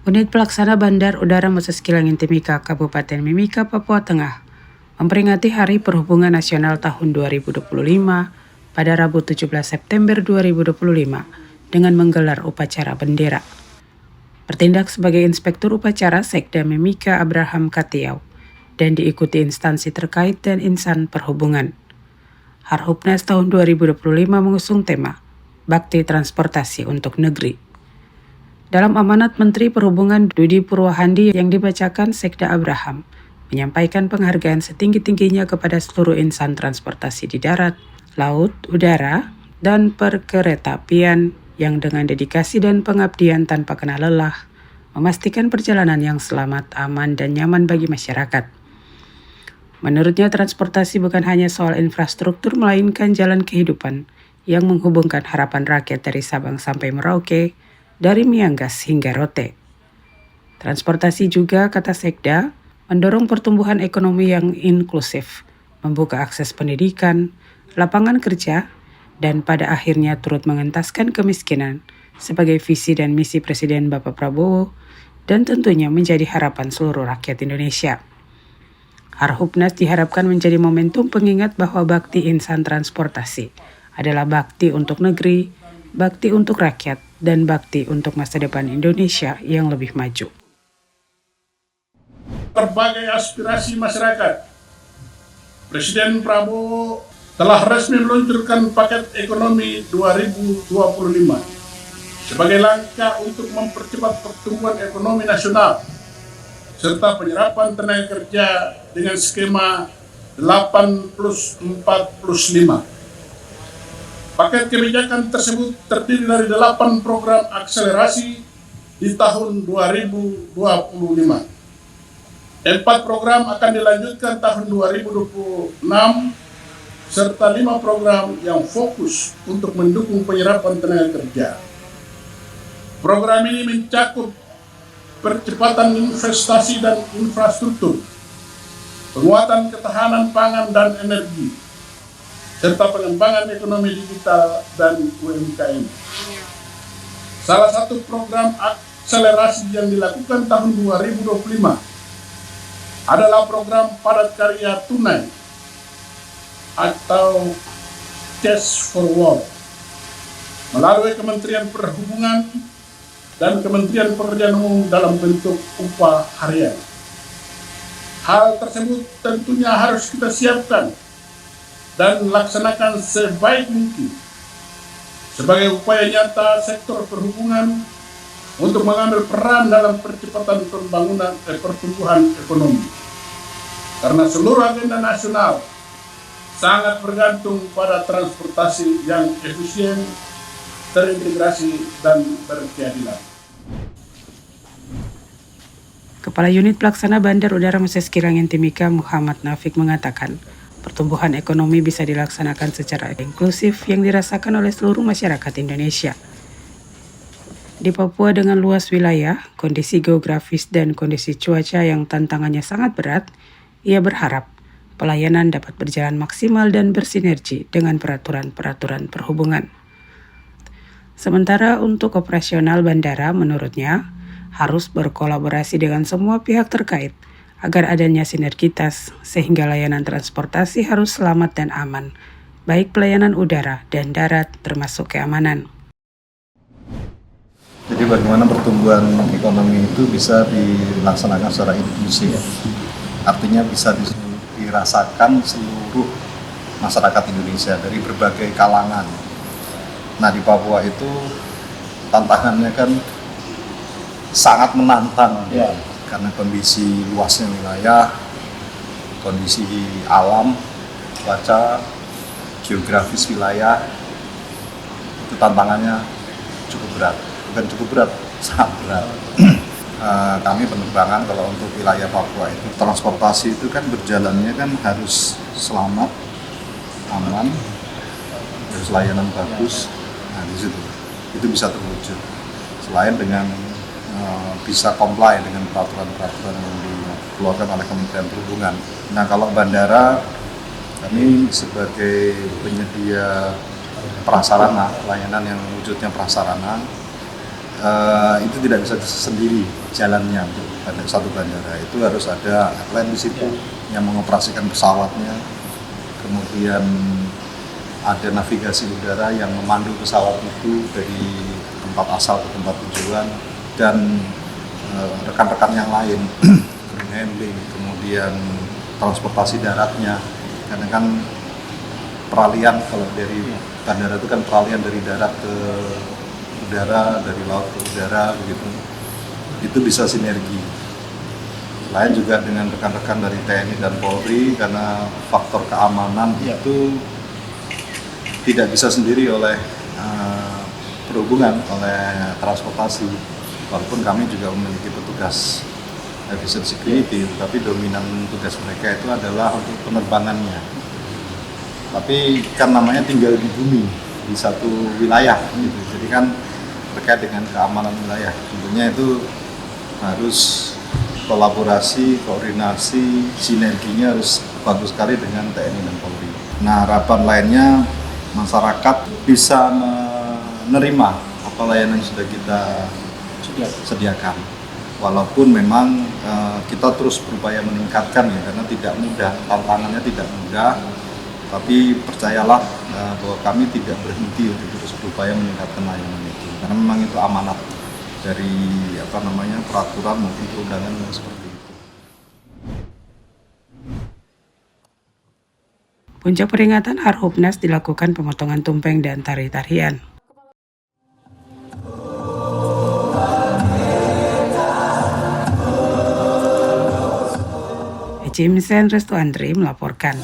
Unit Pelaksana Bandar Udara Moses Kilangin Timika, Kabupaten Mimika, Papua Tengah, memperingati Hari Perhubungan Nasional tahun 2025 pada Rabu 17 September 2025 dengan menggelar upacara bendera. Bertindak sebagai Inspektur Upacara Sekda Mimika Abraham Katiau dan diikuti instansi terkait dan insan perhubungan. Harhubnas tahun 2025 mengusung tema Bakti Transportasi untuk Negeri. Dalam amanat Menteri Perhubungan Dudi Purwahandi yang dibacakan Sekda Abraham, menyampaikan penghargaan setinggi-tingginya kepada seluruh insan transportasi di darat, laut, udara, dan perkeretaapian yang dengan dedikasi dan pengabdian tanpa kenal lelah, memastikan perjalanan yang selamat, aman, dan nyaman bagi masyarakat. Menurutnya, transportasi bukan hanya soal infrastruktur, melainkan jalan kehidupan yang menghubungkan harapan rakyat dari Sabang sampai Merauke, dari Miangas hingga Rote. Transportasi juga, kata Sekda, mendorong pertumbuhan ekonomi yang inklusif, membuka akses pendidikan, lapangan kerja, dan pada akhirnya turut mengentaskan kemiskinan sebagai visi dan misi Presiden Bapak Prabowo dan tentunya menjadi harapan seluruh rakyat Indonesia. Harhubnas diharapkan menjadi momentum pengingat bahwa bakti insan transportasi adalah bakti untuk negeri, bakti untuk rakyat, dan bakti untuk masa depan Indonesia yang lebih maju. Berbagai aspirasi masyarakat, Presiden Prabowo telah resmi meluncurkan paket ekonomi 2025 sebagai langkah untuk mempercepat pertumbuhan ekonomi nasional serta penyerapan tenaga kerja dengan skema 8+4+5. Paket kebijakan tersebut terdiri dari 8 program akselerasi di tahun 2025. 4 program akan dilanjutkan tahun 2026, serta 5 program yang fokus untuk mendukung penyerapan tenaga kerja. Program ini mencakup percepatan investasi dan infrastruktur, penguatan ketahanan pangan dan energi, serta pengembangan ekonomi digital dan UMKM. Salah satu program akselerasi yang dilakukan tahun 2025 adalah program padat karya tunai atau Cash for Work melalui Kementerian Perhubungan dan Kementerian Pekerjaan Umum dalam bentuk upah harian. Hal tersebut tentunya harus kita siapkan dan laksanakan sebaik mungkin sebagai upaya nyata sektor perhubungan untuk mengambil peran dalam percepatan pertumbuhan ekonomi. Karena seluruh agenda nasional sangat bergantung pada transportasi yang efisien, terintegrasi, dan berkeadilan. Kepala Unit Pelaksana Bandar Udara Moses Kilangin Timika Muhammad Nafik mengatakan, pertumbuhan ekonomi bisa dilaksanakan secara inklusif yang dirasakan oleh seluruh masyarakat Indonesia. Di Papua dengan luas wilayah, kondisi geografis dan kondisi cuaca yang tantangannya sangat berat, ia berharap pelayanan dapat berjalan maksimal dan bersinergi dengan peraturan-peraturan perhubungan. Sementara untuk operasional bandara, menurutnya, harus berkolaborasi dengan semua pihak terkait agar adanya sinergitas sehingga layanan transportasi harus selamat dan aman, baik pelayanan udara dan darat termasuk keamanan. Jadi bagaimana pertumbuhan ekonomi itu bisa dilaksanakan secara inklusif, artinya bisa dirasakan seluruh masyarakat Indonesia dari berbagai kalangan. Nah, di Papua itu tantangannya kan sangat menantang, karena kondisi luasnya wilayah, kondisi alam, cuaca, geografis wilayah, itu tantangannya cukup berat. Bukan cukup berat, sangat berat. Kami penerbangan kalau untuk wilayah Papua itu transportasi itu kan berjalannya kan harus selamat, aman, harus layanan bagus. Nah, di situ itu bisa terwujud. Selain dengan bisa comply dengan peraturan-peraturan yang dikeluarkan oleh Kementerian Perhubungan. Nah, kalau bandara, kami sebagai penyedia prasarana, layanan yang wujudnya prasarana, itu tidak bisa sendiri jalannya untuk satu bandara. Itu harus ada airline di situ yang mengoperasikan pesawatnya, kemudian ada navigasi udara yang memandu pesawat itu dari tempat asal ke tempat tujuan, dan rekan-rekan yang lain, ground handling, kemudian transportasi daratnya, karena kan peralihan kalau dari bandara itu kan peralihan dari darat ke udara, dari laut ke udara begitu, itu bisa sinergi. Lain juga dengan rekan-rekan dari TNI dan Polri, karena faktor keamanan itu tidak bisa sendiri oleh perhubungan, oleh transportasi. Walaupun kami juga memiliki petugas aviation security, tapi dominan tugas mereka itu adalah untuk penerbangannya. Tapi kan namanya tinggal di bumi, di satu wilayah gitu. Jadi kan terkait dengan keamanan wilayah, tentunya itu harus kolaborasi, koordinasi, sinerginya harus bagus sekali dengan TNI dan Polri. Nah, harapan lainnya masyarakat bisa menerima apa layanan yang sudah kita sediakan. Walaupun memang kita terus berupaya meningkatkan ya, karena tidak mudah, tantangannya tidak mudah. Tapi percayalah bahwa kami tidak berhenti untuk terus berupaya meningkatkan layanan itu, karena memang itu amanat dari peraturan maupun perundangan yang seperti itu. Puncak peringatan Harhubnas dilakukan pemotongan tumpeng dan tari-tarian. Jimsen Restu Andri melaporkan.